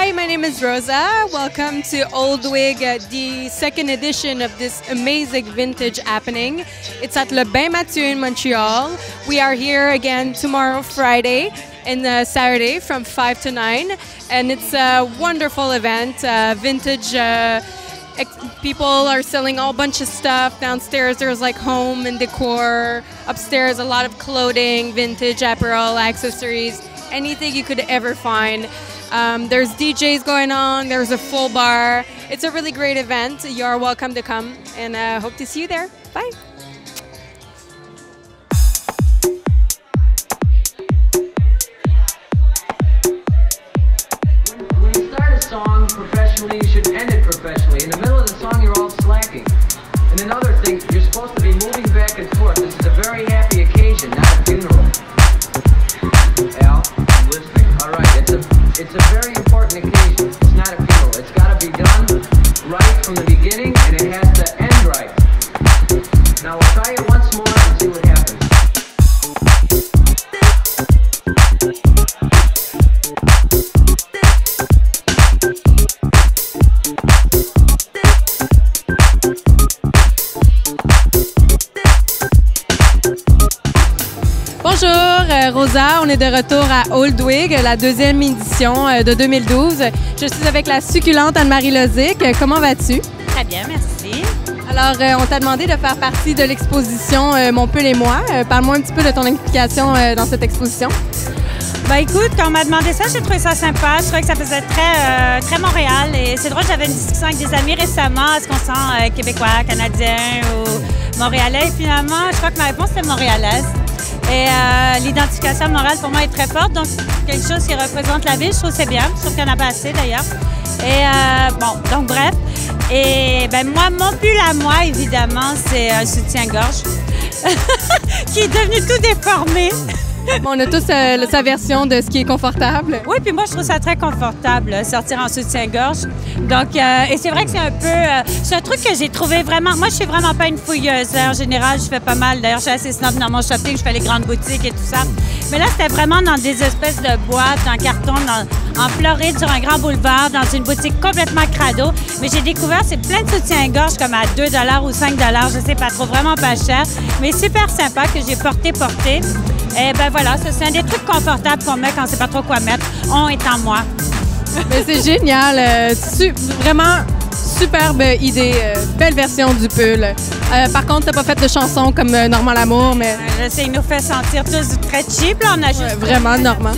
Hi, my name is Rosa. Welcome to Old Wig, the second edition of this amazing vintage happening. It's at Le Bain Mathieu in Montreal. We are here again tomorrow, Friday, and Saturday from 5 to 9. And it's a wonderful event. Vintage people are selling all bunch of stuff. Downstairs there's like home and decor. Upstairs a lot of clothing, vintage apparel, accessories, anything you could ever find. There's DJs going on, there's a full bar. It's a really great event. You are welcome to come, and hope to see you there. Bye. When you start a song professionally, you should end it professionally. In the middle of the song, you're all slacking. And another thing, you're supposed to be moving back and forth. This is a very happy occasion, not a funeral. Al, I'm listening. All right, it's a very important occasion. It's not a funeral. It's got to be done right from the beginning, and it has to end right. Now we'll try it once more and see what happens. Bonjour, Rosa, on est de retour à Old Wig, la deuxième édition de 2012. Je suis avec la succulente Anne-Marie Lozic. Comment vas-tu? Très bien, merci. Alors, on t'a demandé de faire partie de l'exposition Mon Pull et moi. Parle-moi un petit peu de ton implication dans cette exposition. Ben écoute, quand on m'a demandé ça, j'ai trouvé ça sympa. Je trouvais que ça faisait très Montréal. Et c'est drôle, j'avais une discussion avec des amis récemment. Est-ce qu'on se sent québécois, canadien ou montréalais? Et finalement, je crois que ma réponse était montréalaise. Et l'identification de Montréal, pour moi, est très forte. Donc, quelque chose qui représente la ville, je trouve que c'est bien. Je trouve qu'il n'y en a pas assez, d'ailleurs. Et bon, donc bref. Et ben moi, mon pull à moi, évidemment, c'est un soutien-gorge qui est devenu tout déformé. Bon, on a tous sa version de ce qui est confortable. Oui, puis moi, je trouve ça très confortable, sortir en soutien-gorge. Donc, et c'est vrai que c'est un peu... c'est un truc que j'ai trouvé vraiment... Moi, je suis vraiment pas une fouilleuse. En général, je fais pas mal. D'ailleurs, je suis assez snob dans mon shopping. Je fais les grandes boutiques et tout ça. Mais là, c'était vraiment dans des espèces de boîtes, en carton, en Floride, sur un grand boulevard, dans une boutique complètement crado. Mais j'ai découvert, c'est plein de soutiens-gorge, comme à 2 $ ou 5 $, je sais pas trop, vraiment pas cher. Mais super sympa, que j'ai porté. Et ben voilà, c'est un des trucs confortables qu'on met quand on sait pas trop quoi mettre, on étant moi. Mais c'est génial, vraiment superbe idée, belle version du pull. Par contre, t'as pas fait de chanson comme Normand Lamour, mais... Je sais, il nous fait sentir tous très cheap, là, on a juste... vraiment, Normand.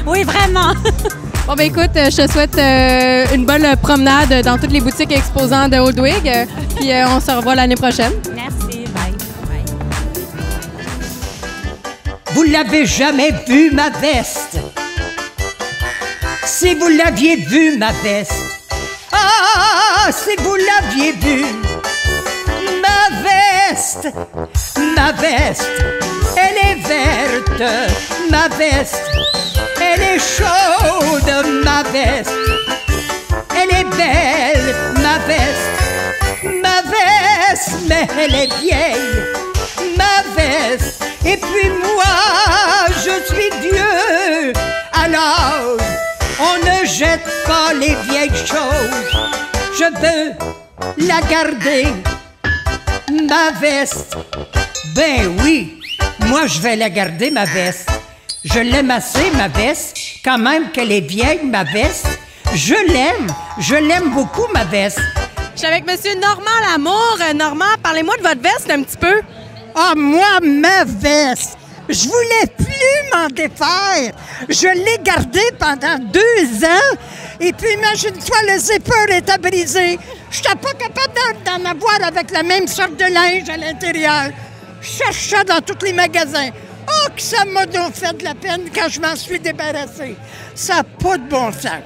Oui, vraiment. Bon, ben écoute, je te souhaite une bonne promenade dans toutes les boutiques exposantes de Old Wig, puis on se revoit l'année prochaine. Merci, bye. Vous l'avez jamais vu, ma veste? Si vous l'aviez vue, ma veste. Ah, si vous l'aviez vue, ma veste, elle est verte, ma veste, elle est chaude, ma veste, elle est belle, ma veste, mais elle est vieille, ma veste. Et puis moi, je suis vieux, alors on ne jette pas les vieilles choses. Je veux la garder, ma veste. Ben oui, moi je vais la garder, ma veste. Je l'aime assez, ma veste, quand même qu'elle est vieille, ma veste. Je l'aime beaucoup, ma veste. Je suis avec Monsieur Normand Lamour. Normand, parlez-moi de votre veste un petit peu. Ah, moi, ma veste, je voulais plus m'en défaire. Je l'ai gardée pendant 2 ans. Et puis, imagine-toi, le zipper était brisé. Je n'étais pas capable d'en avoir avec la même sorte de linge à l'intérieur. Je cherchais dans tous les magasins. Oh, que ça m'a donc fait de la peine quand je m'en suis débarrassée. Ça n'a pas de bon sens.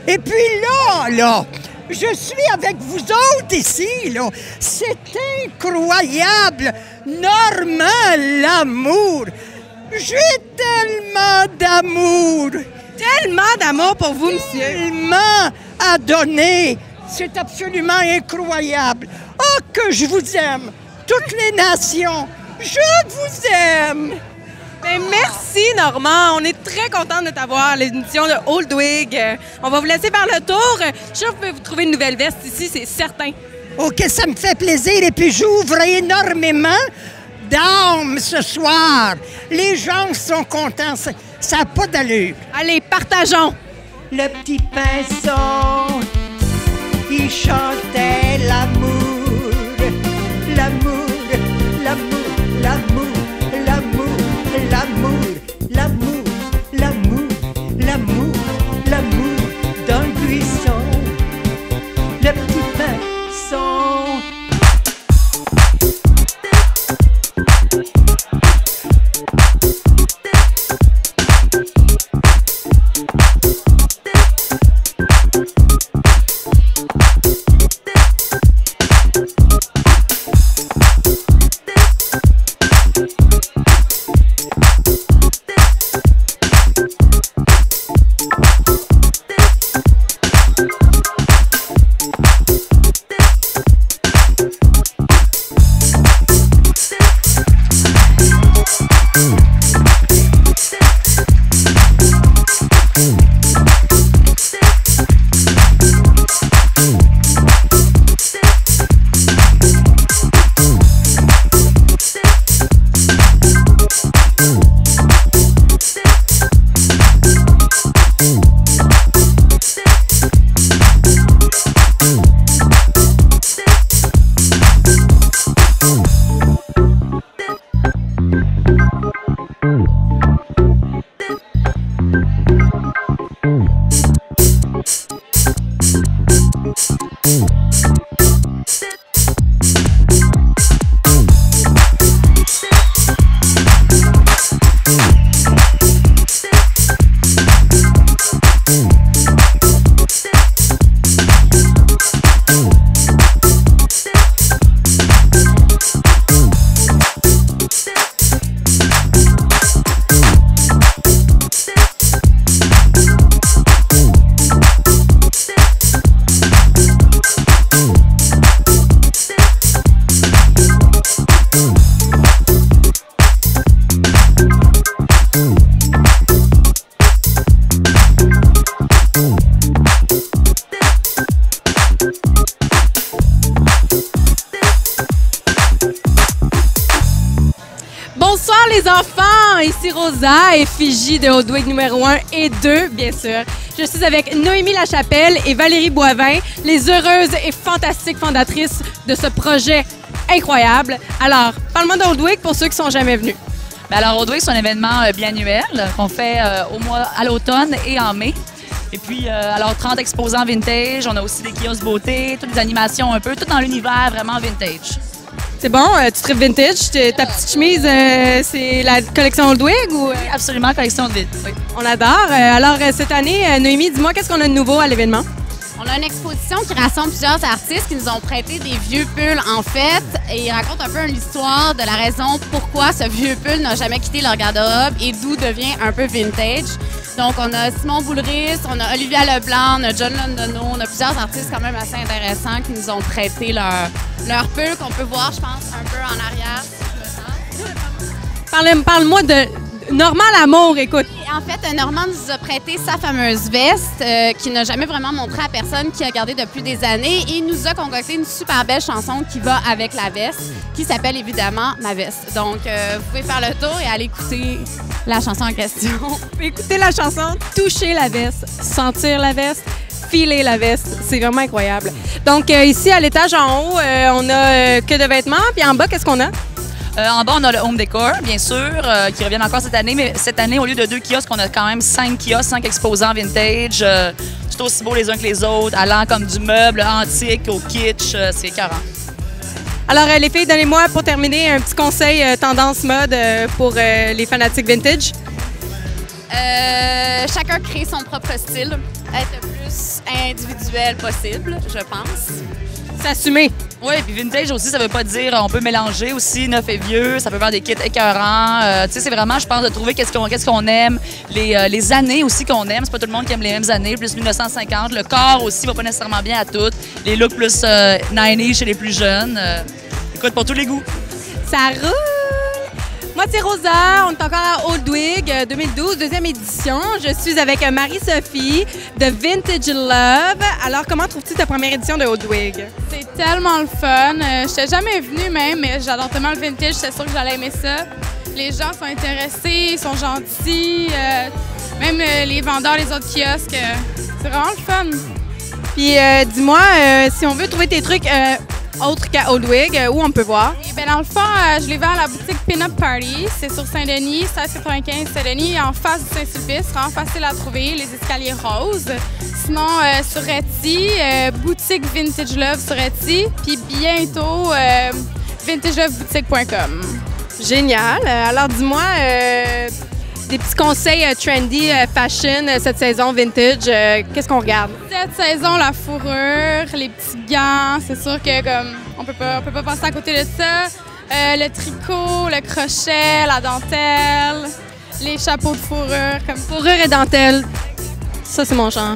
Et puis là, je suis avec vous autres ici, là. C'est incroyable. Normand Lamour. J'ai tellement d'amour. Tellement d'amour pour vous, monsieur. Tellement à donner. C'est absolument incroyable. Oh, que je vous aime. Toutes les nations. Je vous aime. Ben, Ben, merci, Normand. On est très contents de t'avoir à l'émission de Old Wig. On va vous laisser faire le tour. Je suis sûre que vous pouvez vous trouver une nouvelle veste ici, c'est certain. OK, ça me fait plaisir. Et puis, j'ouvre énormément d'âme ce soir. Les gens sont contents. Ça n'a pas d'allure. Allez, partageons. Le petit pinson, il chantait l'amour, l'amour, l'amour, l'amour, l'amour, l'amour, l'amour, l'amour, l'amour, l'amour dans le buisson. Le petit pinson. Bonsoir les enfants, ici Rosa, effigie de Old Wig numéro 1 et 2, bien sûr. Je suis avec Noémie Lachapelle et Valérie Boivin, les heureuses et fantastiques fondatrices de ce projet incroyable. Alors, parle-moi d'Old Wig pour ceux qui sont jamais venus. Bien, alors, Old Wig, c'est un événement biannuel qu'on fait à l'automne et en mai. Et puis, alors, 30 exposants vintage, on a aussi des kiosques beauté, toutes les animations un peu, tout dans l'univers vraiment vintage. C'est bon, tu tripes vintage. Ta petite chemise, c'est la collection Old Wig ou? Oui, absolument, collection de vide. Oui. On adore. Alors, cette année, Noémie, dis-moi, qu'est-ce qu'on a de nouveau à l'événement? On a une exposition qui rassemble plusieurs artistes qui nous ont prêté des vieux pulls, en fait, et ils racontent un peu l'histoire de la raison pourquoi ce vieux pull n'a jamais quitté leur garde-robe et d'où devient un peu vintage. Donc, on a Simon Boulris, on a Olivia Leblanc, on a John Londono, on a plusieurs artistes quand même assez intéressants qui nous ont prêté leur pull qu'on peut voir, je pense, un peu en arrière, si je me sens. Parle-moi de Normand Lamour, écoute. En fait, Normand nous a prêté sa fameuse veste qu'il n'a jamais vraiment montrée à personne, qui a gardé depuis des années. Et il nous a concocté une super belle chanson qui va avec la veste, qui s'appelle évidemment Ma veste. Donc, vous pouvez faire le tour et aller écouter la chanson en question. Vous pouvez écouter la chanson, toucher la veste, sentir la veste, filer la veste. C'est vraiment incroyable. Donc, ici, à l'étage en haut, on a que de vêtements. Puis en bas, qu'est-ce qu'on a? En bas, on a le home décor, bien sûr, qui reviennent encore cette année. Mais cette année, au lieu de 2 kiosques, on a quand même 5 kiosques, 5 exposants vintage. Tout aussi beaux les uns que les autres, allant comme du meuble antique au kitsch. C'est écœurant. Alors, les filles, donnez-moi, pour terminer, un petit conseil tendance mode pour les fanatiques vintage. Chacun crée son propre style. Être le plus individuel possible, je pense. S'assumer. Oui, puis vintage aussi, ça veut pas dire on peut mélanger aussi neuf et vieux, ça peut faire des kits écœurants. Tu sais, c'est vraiment, je pense, de trouver qu'est-ce qu'on aime, les années aussi qu'on aime. C'est pas tout le monde qui aime les mêmes années, plus 1950. Le corps aussi va pas nécessairement bien à toutes. Les looks plus 90s chez les plus jeunes. Écoute, pour tous les goûts. Ça roule! Moi, c'est Rosa. On est encore à Oldwig 2012, deuxième édition. Je suis avec Marie-Sophie de Vintage Love. Alors, comment trouves-tu ta première édition de Oldwig? C'est tellement le fun. Je n'étais jamais venue même, mais j'adore tellement le vintage. J'étais sûre que j'allais aimer ça. Les gens sont intéressés, ils sont gentils. Même les vendeurs, les autres kiosques. C'est vraiment le fun. Puis, dis-moi, si on veut trouver tes trucs autres qu'à Oldwig, où on peut voir? Et bien, dans le fond, je les vends à la boutique Pin-Up Party. C'est sur Saint-Denis, 1695 Saint-Denis, en face du Saint-Sulpice. C'est vraiment facile à trouver, les escaliers roses. Sinon, sur Etsy, boutique Vintage Love sur Etsy. Puis bientôt, vintageloveboutique.com. Génial. Alors, dis-moi, des petits conseils trendy fashion cette saison vintage. Qu'est-ce qu'on regarde? Cette saison, la fourrure, les petits gants, c'est sûr que comme on peut pas passer à côté de ça. Le tricot, le crochet, la dentelle, les chapeaux de fourrure. Fourrure et dentelle, ça c'est mon genre.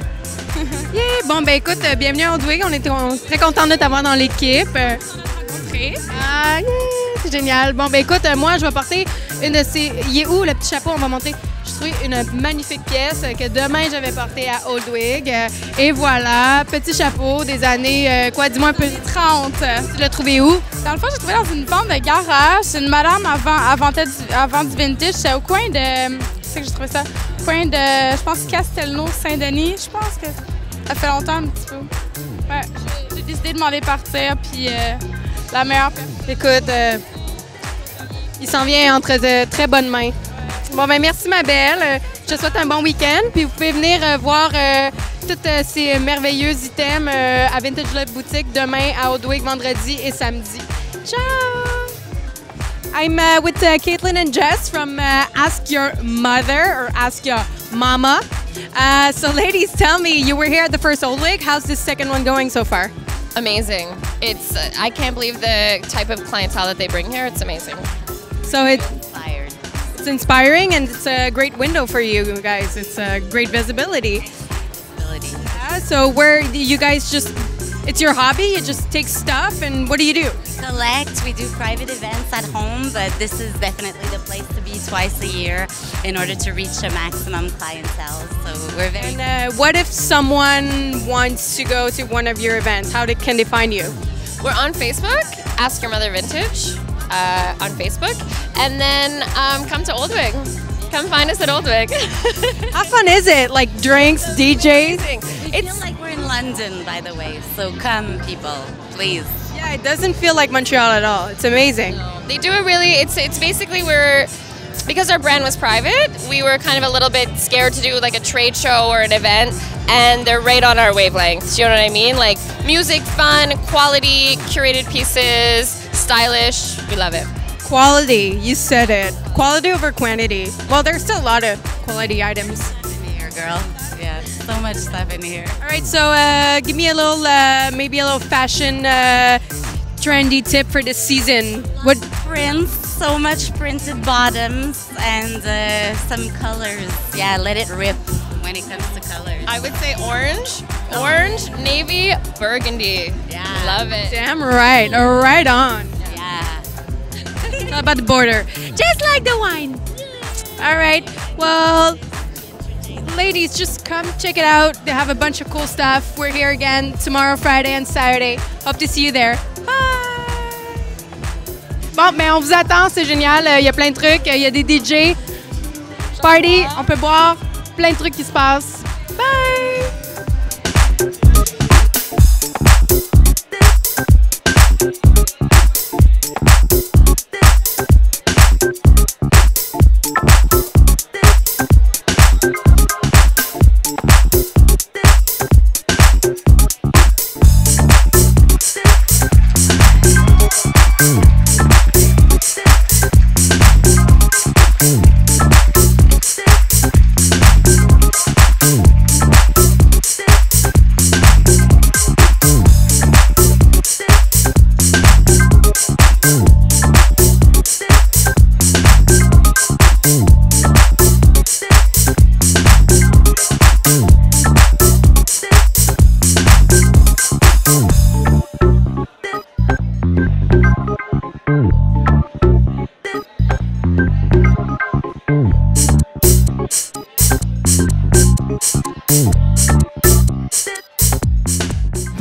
Yeah! Bon, ben écoute, bienvenue à Oldwig. On est très contents de t'avoir dans l'équipe. Ah, yeah! C'est génial. Bon, ben écoute, moi, je vais porter une de ces... Il est où, le petit chapeau? On va monter. J'ai trouvé une magnifique pièce que demain, je vais porter à Oldwig. Et voilà, petit chapeau des années... quoi, dis-moi un peu. 30. Tu l'as trouvé où? Dans le fond, j'ai trouvé dans une vente de garage. C'est une madame avant du vintage. C'est au coin de... C'est que j'ai trouvé ça? Au coin de, je pense, Castelnau, Saint-Denis. Je pense que ça fait longtemps un petit peu. Ouais, j'ai décidé de m'en aller partir, puis la meilleure... Écoute, il s'en vient entre de très bonnes mains. Bon, ben merci, ma belle. Je te souhaite un bon week-end. Puis vous pouvez venir voir tous ces merveilleux items à Vintage Love Boutique demain à Oldwig, vendredi et samedi. Ciao! I'm with Caitlin and Jess from Ask Your Mother or Ask Your Mama. So ladies, tell me, you were here at the first Oldwig. How's this second one going so far? Amazing. It's I can't believe the type of clientele that they bring here. It's amazing. So it's inspiring and it's a great window for you guys. It's a great visibility. Yeah, so where do you guys just, it's your hobby? You just take stuff and what do you do? Collect. We do private events at home, but this is definitely the place to be twice a year in order to reach a maximum clientele. So we're very... And what if someone wants to go to one of your events? Can they find you? We're on Facebook, Ask Your Mother Vintage on Facebook, and then come to Oldwig. Come find us at Oldwig. How fun is it? Like drinks, DJs? We feel like we're in London, by the way, so come people, please. Yeah, it doesn't feel like Montreal at all. It's amazing. They do it really, it's basically because our brand was private, we were kind of a little bit scared to do like a trade show or an event, and they're right on our wavelengths. Do you know what I mean? Like music, fun, quality, curated pieces, stylish. We love it. Quality, you said it. Quality over quantity. Well, there's still a lot of quality items. In here, girl. Yeah, so much stuff in here. All right, so give me a little, maybe a little fashion trendy tip for this season. What prints? So much printed bottoms and some colors. Yeah, let it rip when it comes to colors. I would say orange, navy, burgundy. Yeah. Love it. Damn right. Right on. Yeah. It's all about the border. Just like the wine. All right. Well, ladies, just come check it out. They have a bunch of cool stuff. We're here again tomorrow, Friday and Saturday. Hope to see you there. Bye. Bon, ben on vous attend, c'est génial. Il y a plein de trucs. Il y a des DJ. Party, on peut boire. Plein de trucs qui se passent. Bye!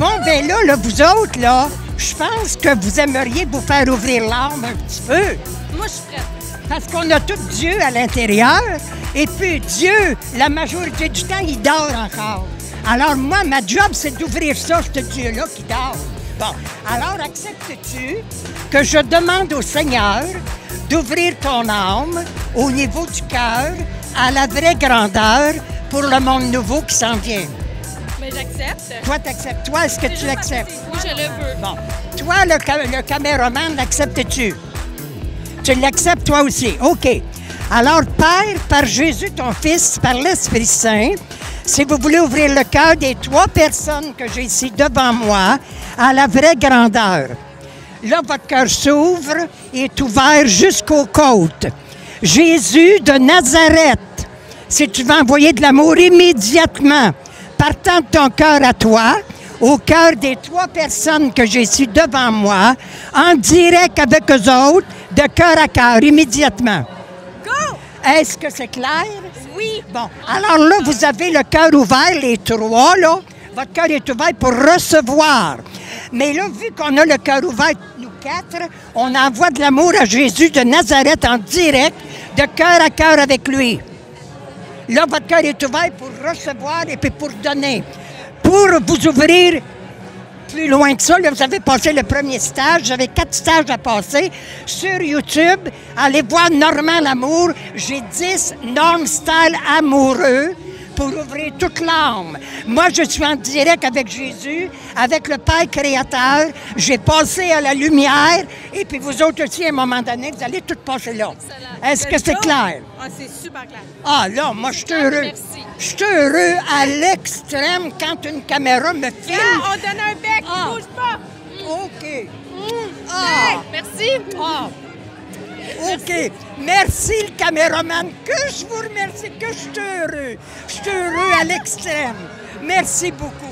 Bon, ben là, vous autres, là, je pense que vous aimeriez vous faire ouvrir l'âme un petit peu. Moi, je suis prête. Parce qu'on a tout Dieu à l'intérieur. Et puis, Dieu, la majorité du temps, il dort encore. Alors, moi, ma job, c'est d'ouvrir ça, ce Dieu-là qui dort. Bon, alors, acceptes-tu que je demande au Seigneur d'ouvrir ton âme au niveau du cœur à la vraie grandeur pour le monde nouveau qui s'en vient? Mais j'accepte. Toi, t'acceptes. Toi, est-ce que tu l'acceptes? Oui, je le veux. Bon. Toi, le caméraman, l'acceptes-tu? Tu l'acceptes toi aussi. OK. Alors, Père, par Jésus, ton Fils, par l'Esprit Saint, si vous voulez ouvrir le cœur des 3 personnes que j'ai ici devant moi à la vraie grandeur. Là, votre cœur s'ouvre et est ouvert jusqu'aux côtes. Jésus de Nazareth, si tu veux envoyer de l'amour immédiatement, partant de ton cœur à toi, au cœur des 3 personnes que j'ai ici devant moi, en direct avec eux autres, de cœur à cœur, immédiatement. Go! Est-ce que c'est clair? Oui. Bon, alors là, vous avez le cœur ouvert, les 3, là. Votre cœur est ouvert pour recevoir. Mais là, vu qu'on a le cœur ouvert, nous 4, on envoie de l'amour à Jésus de Nazareth en direct, de cœur à cœur avec lui. Là, votre cœur est ouvert pour recevoir et puis pour donner. Pour vous ouvrir plus loin que ça, là, vous avez passé le premier stage, j'avais 4 stages à passer. Sur YouTube, allez voir Normand L'Amour, j'ai 10 Norm Style amoureux pour ouvrir toute l'âme. Moi, je suis en direct avec Jésus, avec le Père créateur. J'ai passé à la lumière et puis vous autres aussi, à un moment donné, vous allez tout passer là. Est-ce que c'est clair? Ah, c'est super clair. Ah là, moi, je suis heureux. Merci. Je suis heureux à l'extrême quand une caméra me filme. Ah, on donne un bec, bouge pas. OK. Ah. Merci. Ah. OK. Merci, le caméraman. Que je vous remercie, que je suis heureux. Je suis heureux à l'extrême. Merci beaucoup.